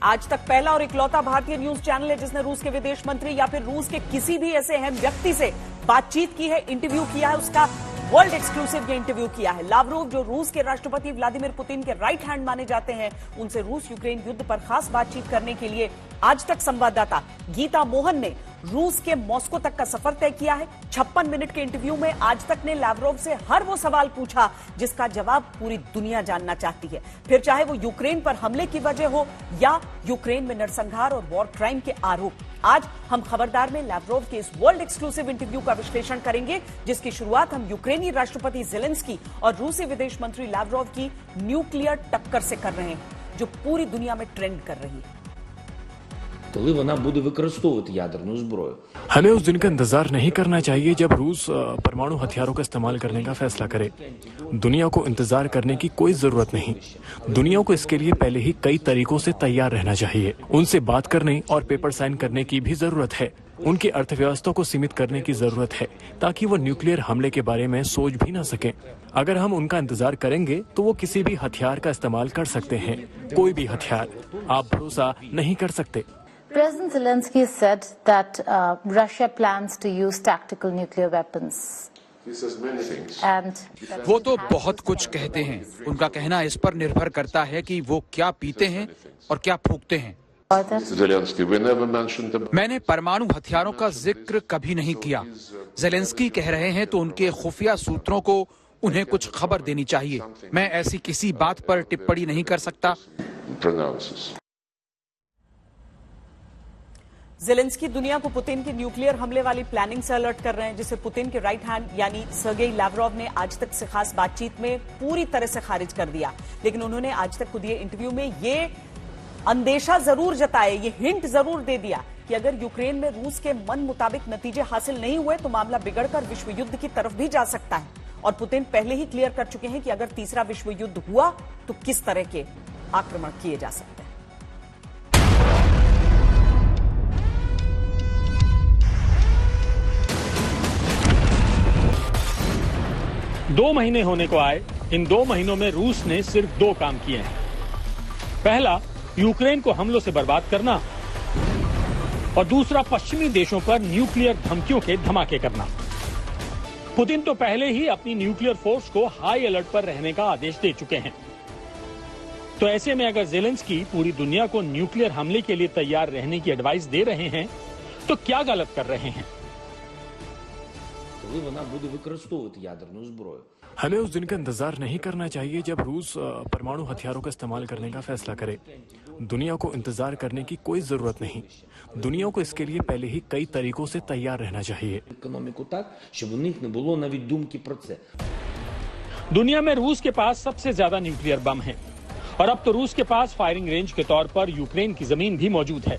आज तक पहला और इकलौता भारतीय न्यूज चैनल है जिसने रूस के विदेश मंत्री या फिर रूस के किसी भी ऐसे अहम व्यक्ति से बातचीत की है, इंटरव्यू किया है, उसका वर्ल्ड एक्सक्लूसिव ये इंटरव्यू किया है। लावरोव जो रूस के राष्ट्रपति व्लादिमीर पुतिन के राइट हैंड माने जाते हैं, उनसे रूस यूक्रेन युद्ध पर खास बातचीत करने के लिए आज तक संवाददाता गीता मोहन ने रूस के मॉस्को तक का सफर तय किया है। 56 मिनट के इंटरव्यू में आज तक ने लावरोव से हर वो सवाल पूछा जिसका जवाब पूरी दुनिया जानना चाहती है, फिर चाहे वो यूक्रेन पर हमले की वजह हो या यूक्रेन में नरसंहार और वॉर क्राइम के आरोप। आज हम खबरदार में लावरोव के इस वर्ल्ड एक्सक्लूसिव इंटरव्यू का विश्लेषण करेंगे, जिसकी शुरुआत हम यूक्रेनी राष्ट्रपति ज़ेलेंस्की और रूसी विदेश मंत्री लावरोव की न्यूक्लियर टक्कर से कर रहे हैं, जो पूरी दुनिया में ट्रेंड कर रही है। коли вона буде використовувати ядерну зброю. हमें उस दिन का इंतजार नहीं करना चाहिए जब रूस परमाणु हथियारों का इस्तेमाल करने का फैसला करे। दुनिया को इंतजार करने की कोई जरूरत नहीं। दुनिया को इसके लिए पहले ही कई तरीकों से तैयार रहना चाहिए। उनसे बात करने और पेपर साइन करने की भी जरूरत है। उनकी अर्थव्यवस्था को सीमित करने की जरूरत है ताकि वो न्यूक्लियर हमले के बारे में सोच भी न सकें। अगर हम उनका इंतजार करेंगे तो वो किसी भी हथियार का इस्तेमाल कर सकते हैं, कोई भी हथियार। आप भरोसा नहीं कर सकते। President Zelensky said that Russia plans to use tactical nuclear weapons. He says many things. And वो तो बहुत कुछ कहते हैं। उनका कहना इस पर निर्भर करता है कि वो क्या पीते हैं और क्या फूंकते हैं। Zelensky, we never mentioned the... मैंने परमाणु हथियारों का जिक्र कभी नहीं किया। ज़ेलेंस्की कह रहे हैं तो उनके खुफिया सूत्रों को उन्हें कुछ खबर देनी चाहिए। मैं ऐसी किसी बात पर टिप्पणी नहीं कर सकता। ज़ेलेंस्की दुनिया को पुतिन के न्यूक्लियर हमले वाली प्लानिंग से अलर्ट कर रहे हैं, जिसे पुतिन के राइट हैंड यानी सर्गेई लावरोव ने आज तक से खास बातचीत में पूरी तरह से खारिज कर दिया। लेकिन उन्होंने आज तक खुद ये इंटरव्यू में ये अंदेशा जरूर जताए, ये हिंट जरूर दे दिया कि अगर यूक्रेन में रूस के मन मुताबिक नतीजे हासिल नहीं हुए तो मामला बिगड़कर विश्व युद्ध की तरफ भी जा सकता है। और पुतिन पहले ही क्लियर कर चुके हैं कि अगर तीसरा विश्व युद्ध हुआ तो किस तरह के आक्रमण किए जा सकते हैं। 2 महीने होने को आए। इन 2 महीनों में रूस ने सिर्फ 2 काम किए हैं। पहला, यूक्रेन को हमलों से बर्बाद करना, और दूसरा, पश्चिमी देशों पर न्यूक्लियर धमकियों के धमाके करना। पुतिन तो पहले ही अपनी न्यूक्लियर फोर्स को हाई अलर्ट पर रहने का आदेश दे चुके हैं। तो ऐसे में अगर ज़ेलेंस्की पूरी दुनिया को न्यूक्लियर हमले के लिए तैयार रहने की एडवाइस दे रहे हैं तो क्या गलत कर रहे हैं? коли вона буде використовувати ядерну зброю. हमें उस दिन का इंतजार नहीं करना चाहिए जब रूस परमाणु हथियारों का इस्तेमाल करने का फैसला करे। दुनिया को इंतजार करने की कोई जरूरत नहीं। दुनिया को इसके लिए पहले ही कई तरीकों से तैयार रहना चाहिए। Економіку так, щоб у них не було навіть думки про це. दुनिया में रूस के पास सबसे ज्यादा न्यूक्लियर बम है और अब तो रूस के पास फायरिंग रेंज के तौर पर यूक्रेन की जमीन भी मौजूद है।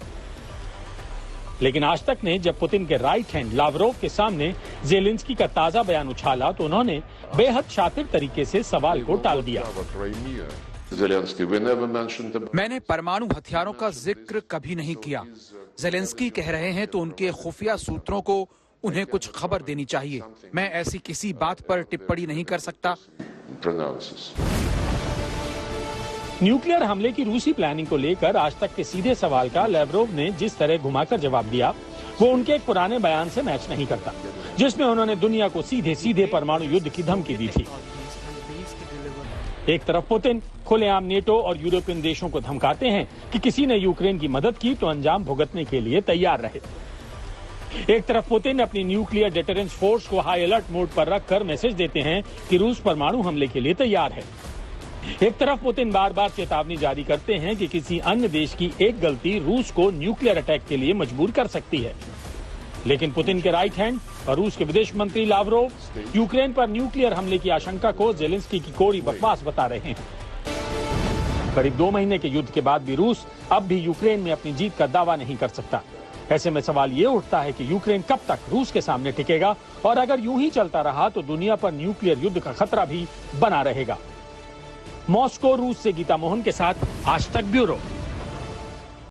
लेकिन आज तक ने जब पुतिन के राइट हैंड लावरोव के सामने ज़ेलेंस्की का ताजा बयान उछाला तो उन्होंने बेहद शातिर तरीके से सवाल को टाल दिया। मैंने परमाणु हथियारों का जिक्र कभी नहीं किया। ज़ेलेंस्की कह रहे हैं तो उनके खुफिया सूत्रों को उन्हें कुछ खबर देनी चाहिए। मैं ऐसी किसी बात पर टिप्पणी नहीं कर सकता। न्यूक्लियर हमले की रूसी प्लानिंग को लेकर आज तक के सीधे सवाल का लावरोव ने जिस तरह घुमाकर जवाब दिया वो उनके एक पुराने बयान से मैच नहीं करता, जिसमें उन्होंने दुनिया को सीधे सीधे परमाणु युद्ध की धमकी दी थी। एक तरफ पुतिन खुलेआम नेटो और यूरोपियन देशों को धमकाते हैं कि किसी ने यूक्रेन की मदद की तो अंजाम भुगतने के लिए तैयार रहे। एक तरफ पुतिन अपनी न्यूक्लियर डिटरेंस फोर्स को हाई अलर्ट मोड पर रखकर मैसेज देते हैं कि रूस परमाणु हमले के लिए तैयार है। एक तरफ पुतिन बार बार चेतावनी जारी करते हैं कि किसी अन्य देश की एक गलती रूस को न्यूक्लियर अटैक के लिए मजबूर कर सकती है। लेकिन पुतिन के राइट हैंड और रूस के विदेश मंत्री लावरोव यूक्रेन पर न्यूक्लियर हमले की आशंका को ज़ेलेंस्की की कोरी बकवास बता रहे हैं। करीब 2 महीने के युद्ध के बाद भी रूस अब भी यूक्रेन में अपनी जीत का दावा नहीं कर सकता। ऐसे में सवाल ये उठता है कि यूक्रेन कब तक रूस के सामने टिकेगा और अगर यूं ही चलता रहा तो दुनिया पर न्यूक्लियर युद्ध का खतरा भी बना रहेगा। मॉस्को, रूस से गीता मोहन के साथ आज तक ब्यूरो।